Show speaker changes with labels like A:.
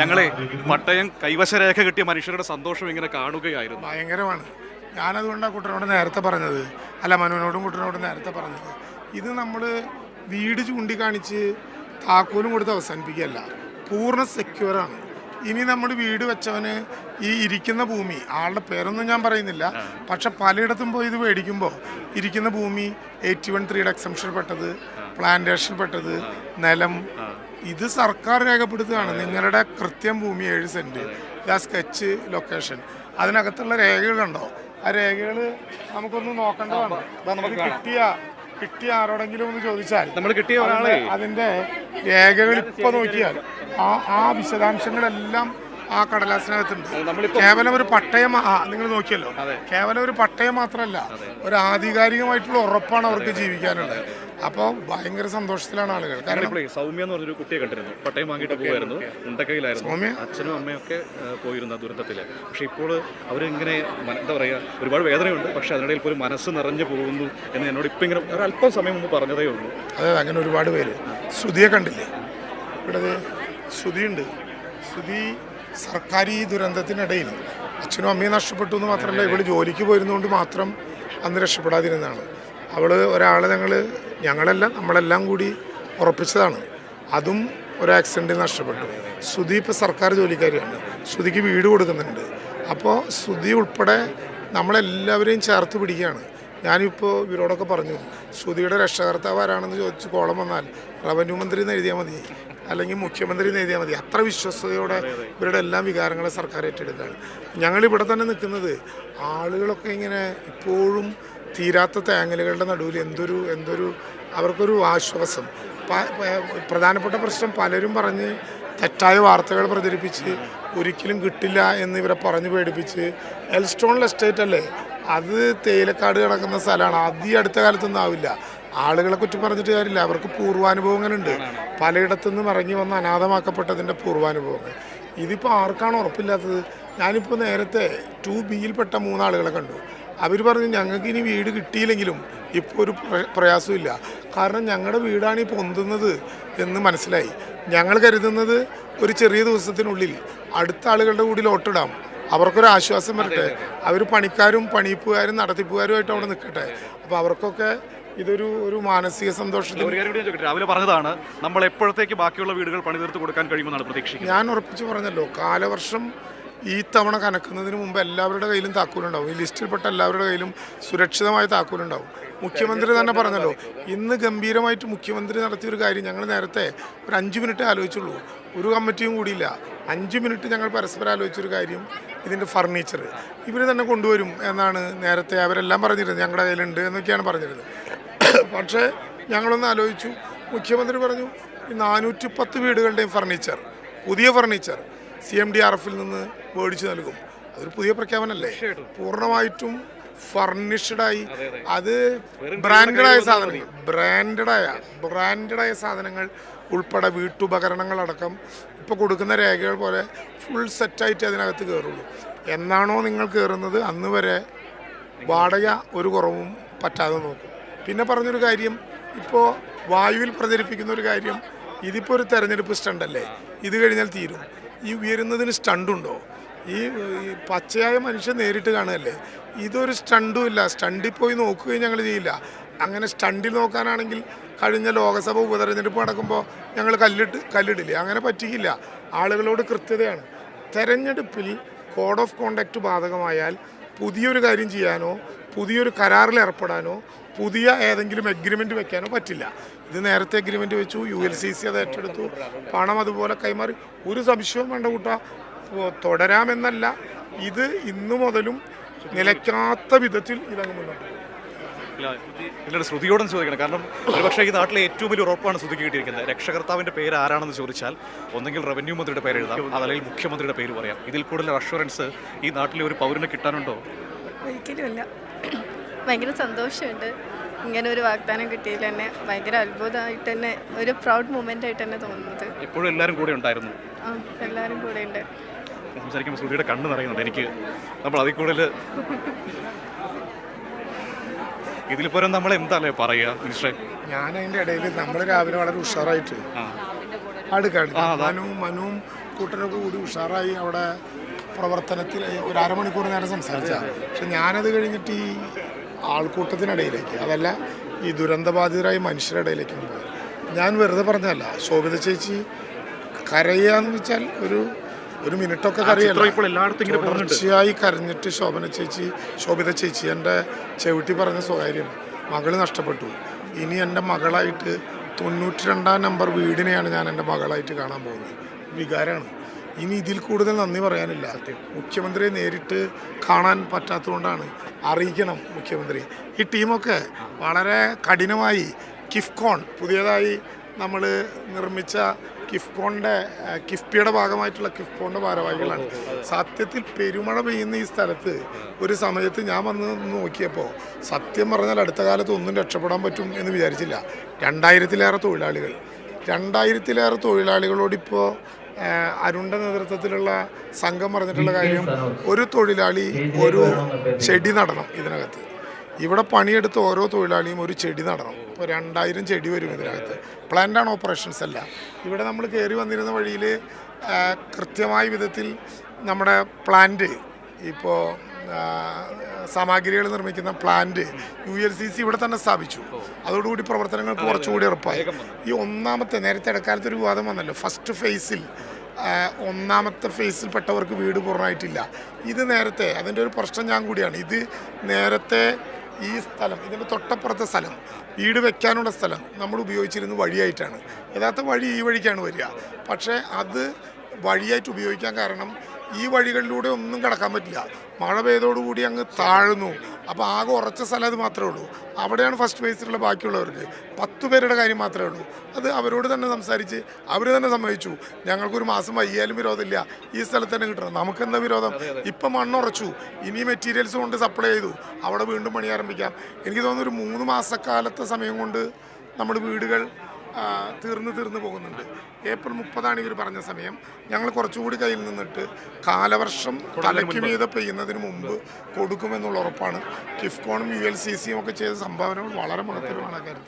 A: ഞങ്ങളെ പട്ടയം കൈവശരേഖ കിട്ടിയ മനുഷ്യരുടെ സന്തോഷം ഇങ്ങനെ കാണുകയായിരുന്നു.
B: ഭയങ്കരമാണ്. ഞാനതുകൊണ്ടാണ് കുട്ടനോട് നേരത്തെ പറഞ്ഞത്, അല്ല മനുവിനോടും കുട്ടനോടും നേരത്തെ പറഞ്ഞത്, ഇത് നമ്മൾ വീട് ചൂണ്ടിക്കാണിച്ച് താക്കോലും കൊടുത്ത് അവസാനിപ്പിക്കുകയല്ല, പൂർണ്ണ സെക്യൂറാണ്. ഇനി നമ്മൾ വീട് വെച്ചവന് ഈ ഇരിക്കുന്ന ഭൂമി, ആളുടെ പേരൊന്നും ഞാൻ പറയുന്നില്ല, പക്ഷെ പലയിടത്തും പോയി ഇത് മേടിക്കുമ്പോൾ ഇരിക്കുന്ന ഭൂമി 81(3) എക്സംഷൻ പെട്ടത്, പ്ലാന്റേഷൻ പെട്ടത്, നിലം, ഇത് സർക്കാർ രേഖപ്പെടുത്തുകയാണ്. നിങ്ങളുടെ കൃത്യം ഭൂമി 7 സെൻറ്റ്, ഇതാ സ്കെച്ച് ലൊക്കേഷൻ, അതിനകത്തുള്ള രേഖകളുണ്ടോ? ആ രേഖകൾ നമുക്കൊന്ന് നോക്കേണ്ടതാണ്. കിട്ടിയ ആരോടെങ്കിലും ഒന്ന് ചോദിച്ചാൽ
A: നമ്മൾ കിട്ടിയ ഒരാളെ
B: അതിൻ്റെ രേഖകൾ ഇപ്പോൾ നോക്കിയാൽ ആ വിശദാംശങ്ങളെല്ലാം ആ കടലാസിനകത്തുണ്ട്. കേവലം ഒരു പട്ടയം നിങ്ങൾ നോക്കിയല്ലോ, കേവലം ഒരു പട്ടയം മാത്രമല്ല, ഒരു ആധികാരികമായിട്ടുള്ള ഉറപ്പാണ് അവർക്ക് ജീവിക്കാനുള്ളത്. അപ്പോൾ ഭയങ്കര സന്തോഷത്തിലാണ് ആളുകൾ.
A: കാരണം സൗമ്യ എന്ന് പറഞ്ഞൊരു കുട്ടിയെ കണ്ടിരുന്നു, പട്ടയം വാങ്ങിയിട്ട് പോകുമായിരുന്നു, ഉണ്ടക്കയിലായിരുന്നു, അച്ഛനും അമ്മയൊക്കെ പോയിരുന്ന ദുരന്തത്തിൽ. പക്ഷെ ഇപ്പോൾ അവരിങ്ങനെ എന്താ പറയുക, ഒരുപാട് വേദനയുണ്ട്, പക്ഷെ അതിനിടയിൽ പോലും മനസ്സ് നിറഞ്ഞു പോകുന്നു എന്ന് എന്നോട് ഇപ്പം ഇങ്ങനെ ഒരു അല്പം സമയം മുമ്പ് പറഞ്ഞതേ ഉള്ളൂ.
B: അതെ, അങ്ങനെ ഒരുപാട് പേര്. ശ്രുതിയെ കണ്ടില്ലേ ഇവിടെ? ശ്രുതിയുണ്ട്. ശ്രുതി സർക്കാർ ഈ ദുരന്തത്തിനിടയിൽ അച്ഛനും അമ്മയും നഷ്ടപ്പെട്ടു എന്ന് മാത്രമല്ല, ഇവിടെ ജോലിക്ക് പോയിരുന്നുകൊണ്ട് മാത്രം അന്ന് രക്ഷപ്പെടാതിരുന്നതാണ്. അവൾ ഒരാളെ നമ്മളെല്ലാം കൂടി ഉറപ്പിച്ചതാണ്. അതും ഒരു ആക്സിഡൻറ്റിൽ നഷ്ടപ്പെട്ടു. ശ്രുതി ഇപ്പോൾ സർക്കാർ ജോലിക്കാരിയാണ്, ശ്രുതിക്ക് വീട് കൊടുക്കുന്നുണ്ട്. അപ്പോൾ ശ്രുതി ഉൾപ്പെടെ നമ്മളെല്ലാവരെയും ചേർത്ത് പിടിക്കുകയാണ്. ഞാനിപ്പോൾ ഇവരോടൊക്കെ പറഞ്ഞു, ശ്രുതിയുടെ രക്ഷകർത്താവ് ആരാണെന്ന് ചോദിച്ച് കോളം വന്നാൽ റവന്യൂ മന്ത്രി എന്ന് എഴുതിയാൽ മതി, അല്ലെങ്കിൽ മുഖ്യമന്ത്രി എന്ന് എഴുതിയാൽ മതി. അത്ര വിശ്വസ്തയോടെ ഇവരുടെ എല്ലാ വികാരങ്ങളെ സർക്കാർ ഏറ്റെടുക്കുകയാണ്. ഞങ്ങളിവിടെ തന്നെ നിൽക്കുന്നത്, ആളുകളൊക്കെ ഇങ്ങനെ ഇപ്പോഴും തീരാത്ത തേങ്ങലുകളുടെ നടുവിൽ എന്തൊരു അവർക്കൊരു ആശ്വാസം. പ്രധാനപ്പെട്ട പ്രശ്നം പലരും പറഞ്ഞ് തെറ്റായ വാർത്തകൾ പ്രചരിപ്പിച്ച് ഒരിക്കലും കിട്ടില്ല എന്നിവരെ പറഞ്ഞ് പേടിപ്പിച്ച്, എൽസ്റ്റോണിൽ എസ്റ്റേറ്റ് അല്ലേ, അത് തേയിലക്കാട് കിടക്കുന്ന സ്ഥലമാണ്, അത് ഈ അടുത്ത കാലത്തൊന്നും ആവില്ല. ആളുകളെ കുറ്റം പറഞ്ഞിട്ട് കാര്യമില്ല, അവർക്ക് പൂർവാനുഭവങ്ങളുണ്ട്. പലയിടത്തുനിന്നും ഇറങ്ങി വന്ന് അനാഥമാക്കപ്പെട്ടതിൻ്റെ പൂർവാനുഭവങ്ങൾ. ഇതിപ്പോൾ ആർക്കാണ് ഉറപ്പില്ലാത്തത്? ഞാനിപ്പോൾ നേരത്തെ 2Bയിൽപ്പെട്ട 3 ആളുകളെ കണ്ടു. അവർ പറഞ്ഞു, ഞങ്ങൾക്ക് ഇനി വീട് കിട്ടിയില്ലെങ്കിലും ഇപ്പോൾ ഒരു പ്രയാസമില്ല, കാരണം ഞങ്ങളുടെ വീടാണ് ഈ പൊന്തുന്നത് എന്ന് മനസ്സിലായി. ഞങ്ങൾ കരുതുന്നത് ഒരു ചെറിയ ദിവസത്തിനുള്ളിൽ അടുത്ത ആളുകളുടെ കൂടി ലോട്ടിടാം, അവർക്കൊരു ആശ്വാസം വരട്ടെ, അവർ പണിക്കാരും പണിയിപ്പുകാരും നടത്തിപ്പുകാരുമായിട്ട് അവിടെ നിൽക്കട്ടെ. അപ്പോൾ അവർക്കൊക്കെ ഇതൊരു മാനസിക സന്തോഷത്തിന്.
A: രാവിലെ പറഞ്ഞതാണ്, നമ്മൾ എപ്പോഴത്തേക്ക് ബാക്കിയുള്ള വീടുകൾ പണിതീർത്ത് കൊടുക്കാൻ കഴിയുമെന്നാണ് പ്രതീക്ഷിക്കുന്നത്.
B: ഞാൻ ഉറപ്പിച്ച് പറഞ്ഞല്ലോ, കാലവർഷം ഈ തവണ കനക്കുന്നതിന് മുമ്പ് എല്ലാവരുടെ കയ്യിലും താക്കോലുണ്ടാവും. ഈ ലിസ്റ്റിൽപ്പെട്ട എല്ലാവരുടെ കയ്യിലും സുരക്ഷിതമായ താക്കോലുണ്ടാവും. മുഖ്യമന്ത്രി തന്നെ പറഞ്ഞല്ലോ, ഇന്ന് ഗംഭീരമായിട്ട് മുഖ്യമന്ത്രി നടത്തിയൊരു കാര്യം ഞങ്ങൾ നേരത്തെ ഒരു 5 മിനിറ്റ് ആലോചിച്ചുള്ളൂ, ഒരു കമ്മിറ്റിയും കൂടിയില്ല. 5 മിനിറ്റ് ഞങ്ങൾ പരസ്പരം ആലോചിച്ചൊരു കാര്യം, ഇതിൻ്റെ ഫർണിച്ചർ ഇവർ തന്നെ കൊണ്ടുവരും എന്നാണ് നേരത്തെ അവരെല്ലാം പറഞ്ഞിരുന്നത്, ഞങ്ങളുടെ കയ്യിലുണ്ട് എന്നൊക്കെയാണ് പറഞ്ഞിരുന്നത്. പക്ഷേ ഞങ്ങളൊന്ന് ആലോചിച്ചു, മുഖ്യമന്ത്രി പറഞ്ഞു, ഈ 410 വീടുകളുടെയും ഫർണിച്ചർ, പുതിയ ഫർണിച്ചർ CMDRFൽ നിന്ന് മേടിച്ച് നൽകും. അതൊരു പുതിയ പ്രഖ്യാപനമല്ലേ? പൂർണ്ണമായിട്ടും ഫർണിഷ്ഡായി, അത് ബ്രാൻഡഡായ സാധനങ്ങൾ, ബ്രാൻഡഡായ സാധനങ്ങൾ ഉൾപ്പെടെ വീട്ടുപകരണങ്ങളടക്കം ഇപ്പോൾ കൊടുക്കുന്ന രേഖകൾ പോലെ ഫുൾ സെറ്റായിട്ട് അതിനകത്ത് കയറുള്ളൂ. എന്നാണോ നിങ്ങൾ കയറുന്നത് അന്ന് വരെ വാടക ഒരു കുറവും പറ്റാതെ നോക്കും. പിന്നെ പറഞ്ഞൊരു കാര്യം, ഇപ്പോൾ വായുവിൽ പ്രചരിപ്പിക്കുന്ന ഒരു കാര്യം, ഇതിപ്പോൾ ഒരു തെരഞ്ഞെടുപ്പ് സ്റ്റണ്ടല്ലേ, ഇത് കഴിഞ്ഞാൽ തീരും. ഈ ഉയരുന്നതിന് സ്റ്റണ്ടുണ്ടോ? ഈ പച്ചയായ മനുഷ്യൻ നേരിട്ട് കാണുകയല്ലേ, ഇതൊരു സ്റ്റണ്ടും ഇല്ല. സ്റ്റണ്ടിൽ പോയി നോക്കുകയും ഞങ്ങൾ ചെയ്യില്ല. അങ്ങനെ സ്റ്റണ്ടിൽ നോക്കാനാണെങ്കിൽ കഴിഞ്ഞ ലോക്സഭ ഉപതെരഞ്ഞെടുപ്പ് നടക്കുമ്പോൾ ഞങ്ങൾ കല്ലിടില്ലേ, അങ്ങനെ പറ്റിക്കില്ല. ആളുകളോട് കൃത്യതയാണ്. തെരഞ്ഞെടുപ്പിൽ കോഡ് ഓഫ് കോണ്ടക്റ്റ് ബാധകമായാൽ പുതിയൊരു കാര്യം ചെയ്യാനോ പുതിയൊരു കരാറിൽ ഏർപ്പെടാനോ പുതിയ ഏതെങ്കിലും എഗ്രിമെൻ്റ് വെക്കാനോ പറ്റില്ല. ഇത് നേരത്തെ എഗ്രിമെൻ്റ് വെച്ചു, ULCC അത് ഏറ്റെടുത്തു, പണം അതുപോലെ കൈമാറി. ഒരു സംശയവും വേണ്ട കൂട്ട, തുടരാമെന്നല്ല, ഇത് ഇന്നു മുതലും നിലയ്ക്കാത്ത വിധത്തിൽ ഇതങ്ങ് മുന്നോട്ട് പോകും.
A: ശ്രുതിയോടൊന്ന് ചോദിക്കണം, കാരണം ഒരുപക്ഷേ ഈ നാട്ടിലെ ഏറ്റവും വലിയ ഉറപ്പാണ് ശ്രുതിക്ക് കിട്ടിയിരിക്കുന്നത്. രക്ഷകർത്താവിൻ്റെ പേര് ആരാണെന്ന് ചോദിച്ചാൽ ഒന്നെങ്കിൽ റവന്യൂ മന്ത്രിയുടെ പേര് എഴുതാം, അതല്ലെങ്കിൽ മുഖ്യമന്ത്രിയുടെ പേര് പറയാം. ഇതിൽ കൂടുതൽ അഷുറൻസ് ഈ നാട്ടിലെ ഒരു പൗരന് കിട്ടാനുണ്ടോ?
C: ഒരിക്കലുമില്ല. ഭയങ്കര സന്തോഷമുണ്ട്, ഇങ്ങനെ ഒരു വാഗ്ദാനം കിട്ടിയതിൽ തന്നെ ഭയങ്കര അത്ഭുതമായിട്ട് തന്നെ, ഒരു പ്രൗഡ് മൊമെൻ്റ് ആയിട്ട് തന്നെ തോന്നുന്നത്.
A: എപ്പോഴും എല്ലാവരും കൂടെ ഉണ്ടായിരുന്നു?
C: എല്ലാവരും കൂടെ ഉണ്ട്.
A: സംസാരിക്കുമ്പോൾ ശ്രുതിയുടെ കണ്ണ് നിറയുന്നുണ്ട്. എനിക്ക് നമ്മൾ അതിൽ കൂടുതൽ ഇതിൽ പോലും നമ്മൾ എന്താല്ലേ പറയുക മിനിസ്റ്ററെ?
B: ഞാൻ അതിൻ്റെ ഇടയിൽ നമ്മൾ രാവിലെ വളരെ ഉഷാറായിട്ട് മനുവും ആൾക്കൂട്ടനൊക്കെ കൂടി ഉഷാറായി അവിടെ പ്രവർത്തനത്തിൽ ഒരു അരമണിക്കൂർ നേരം സംസാരിച്ച. പക്ഷെ ഞാനത് കഴിഞ്ഞിട്ട് ഈ ആൾക്കൂട്ടത്തിനിടയിലേക്ക്, അതല്ല ഈ ദുരന്തബാധിതരായ മനുഷ്യരുടെ ഇടയിലേക്കും പോയി. ഞാൻ വെറുതെ പറഞ്ഞതല്ല. ശോഭിത ചേച്ചി കരയാന്ന് വെച്ചാൽ ഒരു മിനിറ്റൊക്കെ കരയല്ല, തുടർച്ചയായി കരഞ്ഞിട്ട് ശോഭിത ചേച്ചി എൻ്റെ ചെവിട്ടി പറഞ്ഞ സ്വകാര്യം, മകള് നഷ്ടപ്പെട്ടു, ഇനി എൻ്റെ മകളായിട്ട് 92-ാം നമ്പർ വീടിനെയാണ് ഞാൻ എൻ്റെ മകളായിട്ട് കാണാൻ പോകുന്നത്. വികാരമാണ്. ഇനി ഇതിൽ കൂടുതൽ നന്ദി പറയാനില്ല. മുഖ്യമന്ത്രിയെ നേരിട്ട് കാണാൻ പറ്റാത്തതുകൊണ്ടാണ്. അറിയിക്കണം മുഖ്യമന്ത്രി. ഈ ടീമൊക്കെ വളരെ കഠിനമായി കിഫ്കോൺ പുതിയതായി നമ്മൾ നിർമ്മിച്ച കിഫ്ബിയുടെ ഭാഗമായിട്ടുള്ള കിഫ്കോണിൻ്റെ ഭാരവാഹികളാണ്. സത്യത്തിൽ പെരുമഴ പെയ്യുന്ന ഈ സ്ഥലത്ത് ഒരു സമയത്ത് ഞാൻ വന്ന് നോക്കിയപ്പോൾ സത്യം പറഞ്ഞാൽ അടുത്ത കാലത്ത് ഒന്നും രക്ഷപ്പെടാൻ പറ്റും എന്ന് വിചാരിച്ചില്ല. 2000-ലേറെ തൊഴിലാളികളോടിപ്പോൾ അരുണിൻ്റെ നേതൃത്വത്തിലുള്ള സംഘം പറഞ്ഞിട്ടുള്ള കാര്യം, ഒരു തൊഴിലാളി ഒരു ചെടി നടണം. ഇതിനകത്ത് ഇവിടെ പണിയെടുത്ത ഓരോ തൊഴിലാളിയും ഒരു ചെടി നടണം. ഇപ്പോൾ 2000 ചെടി വരും ഇതിനകത്ത്. പ്ലാന്റാണ്, ഓപ്പറേഷൻസ് അല്ല. ഇവിടെ നമ്മൾ കയറി വന്നിരുന്ന വഴിയിൽ കൃത്യമായ വിധത്തിൽ നമ്മുടെ പ്ലാന്റ്, ഇപ്പോൾ സാമഗ്രികൾ നിർമ്മിക്കുന്ന പ്ലാന്റ് ULCC ഇവിടെ തന്നെ സ്ഥാപിച്ചു. അതോടുകൂടി പ്രവർത്തനങ്ങൾക്ക് കുറച്ചുകൂടി ഉറപ്പായി. ഈ ഒന്നാമത്തെ, നേരത്തെ ഇടക്കാലത്ത് ഒരു വിവാദം വന്നല്ലോ, ഫസ്റ്റ് ഫേസിൽ ഒന്നാമത്തെ ഫേസിൽ പെട്ടവർക്ക് വീട് പൂർണ്ണമായിട്ടില്ല. ഇത് നേരത്തെ, അതിൻ്റെ ഒരു പ്രശ്നം ഞാൻ കൂടിയാണ്. ഇത് നേരത്തെ ഈ സ്ഥലം, ഇതിൻ്റെ തൊട്ടപ്പുറത്തെ സ്ഥലം, വീട് വെക്കാനുള്ള സ്ഥലം നമ്മൾ ഉപയോഗിച്ചിരുന്ന വഴിയായിട്ടാണ്. യഥാർത്ഥ വഴി ഈ വഴിക്കാണ് വരിക. പക്ഷേ അത് വഴിയായിട്ട് ഉപയോഗിക്കാൻ കാരണം ഈ വഴികളിലൂടെ ഒന്നും കിടക്കാൻ പറ്റില്ല. മഴ പെയ്തോടുകൂടി അങ്ങ് താഴ്ന്നു. അപ്പോൾ ആകെ ഉറച്ച സ്ഥലം അത് മാത്രമേ ഉള്ളൂ. അവിടെയാണ് ഫസ്റ്റ് ഫേസിലുള്ള ബാക്കിയുള്ളവർക്ക് 10 പേരുടെ കാര്യം മാത്രമേ ഉള്ളൂ. അത് അവരോട് തന്നെ സംസാരിച്ച് അവർ തന്നെ സമ്മതിച്ചു, ഞങ്ങൾക്കൊരു മാസം വയ്യാലും വിരോധമില്ല, ഈ സ്ഥലത്ത് തന്നെ കിട്ടണം. നമുക്കെന്താ വിരോധം? ഇപ്പം മണ്ണുറച്ചു, ഇനി മെറ്റീരിയൽസ് കൊണ്ട് സപ്ലൈ ചെയ്തു, അവിടെ വീണ്ടും പണി ആരംഭിക്കാം. എനിക്ക് തോന്നുന്നു ഒരു 3 മാസക്കാലത്തെ സമയം കൊണ്ട് നമ്മുടെ വീടുകൾ തീർന്നു പോകുന്നുണ്ട്. ഏപ്രിൽ 30 ഇവർ പറഞ്ഞ സമയം. ഞങ്ങൾ കുറച്ചുകൂടി കയ്യിൽ നിന്നിട്ട് കാലവർഷം തലയ്ക്ക് മീതെ പെയ്യുന്നതിന് മുമ്പ് കൊടുക്കുമെന്നുള്ള ഉറപ്പാണ്. കിഫ്കോണും ULCCയും ഒക്കെ ചെയ്ത സംഭാവനകൾ വളരെ ഗുണകരമാണ്.